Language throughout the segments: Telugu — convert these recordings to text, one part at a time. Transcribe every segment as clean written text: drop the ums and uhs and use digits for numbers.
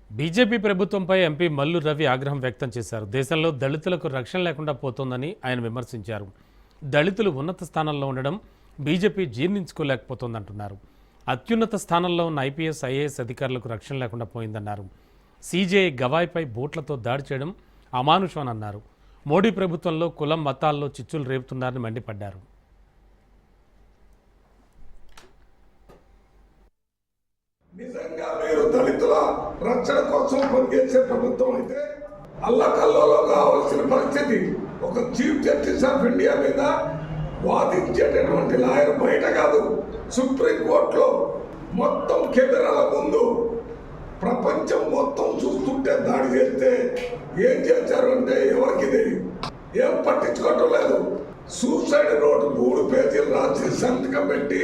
బీజేపీ ప్రభుత్వంపై ఎంపీ మల్లు రవి ఆగ్రహం వ్యక్తం చేశారు. దేశంలో దళితులకు రక్షణ లేకుండా పోతోందని ఆయన విమర్శించారు. దళితులు ఉన్నత స్థానంలో ఉండడం బీజేపీ జీర్ణించుకోలేకపోతోందంటున్నారు. అత్యున్నత స్థానంలో ఉన్న ఐపీఎస్, ఐఏఎస్ అధికారులకు రక్షణ లేకుండా పోయిందన్నారు. సీజేఐ గవాయిపై బోట్లతో దాడి చేయడం అమానుషం అన్నారు. మోడీ ప్రభుత్వంలో కులం, మతాల్లో చిచ్చులు రేపుతున్నారని మండిపడ్డారు. నిజంగా మీరు దళితుల రక్షణ కోసం పనిచేసే ప్రభుత్వం అయితే అల్లకల్లోలో కావాల్సిన పరిస్థితి ఒక చీఫ్ జస్టిస్ ఆఫ్ ఇండియా మీద వాదించేటటువంటి లాయర్ బయట కాదు, సుప్రీంకోర్టులో మొత్తం కెమెరాల ముందు ప్రపంచం మొత్తం చూస్తుంటే దాడి చేస్తే ఏం చేశారు అంటే ఎవరికి తెలియదు, ఏం పట్టించుకోవటం లేదు. సూసైడ్ నోట్ 3 పేజీలు రాసి సంతకం పెట్టి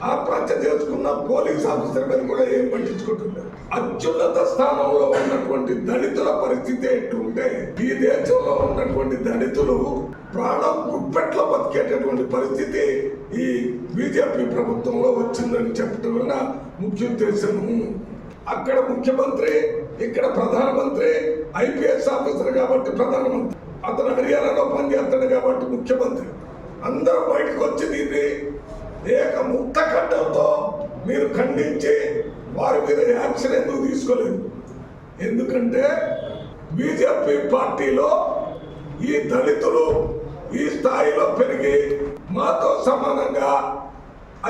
ఆత్మహత్య చేసుకున్న పోలీస్ ఆఫీసర్ మీద కూడా ఏం పట్టించుకుంటున్నారు. అత్యున్నత స్థానంలో ఉన్నటువంటి దళితుల పరిస్థితి ఎట్లుంటే ఈ దేశంలో ఉన్నటువంటి దళితులు ప్రాణం గుప్పెట్లో బతికేటటువంటి పరిస్థితి ఈ బీజేపీ ప్రభుత్వంలో వచ్చిందని చెప్పడం ముఖ్య ఉద్దేశము. అక్కడ ముఖ్యమంత్రి, ఇక్కడ ప్రధానమంత్రి, ఐపీఎస్ ఆఫీసర్ కాబట్టి ప్రధానమంత్రి, అతను హర్యానాలో పనిచేస్తాడు కాబట్టి ముఖ్యమంత్రి, అందరూ బయటకు వచ్చి దీన్ని ముక్త ఖండంతో మీరు ఖండించి వారి మీద యాక్షన్ ఎందుకు తీసుకోలేదు? ఎందుకంటే బీజేపీ పార్టీలో ఈ దళితులు ఈ స్థాయిలో పెరిగి మాతో సమానంగా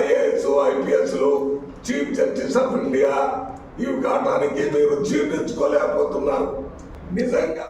ఐఏఎస్, ఐపీఎస్లు, చీఫ్ జస్టిస్ ఆఫ్ ఇండియా ఇవి కావడానికి మీరు జీర్ణించుకోలేకపోతున్నారు. నిజంగా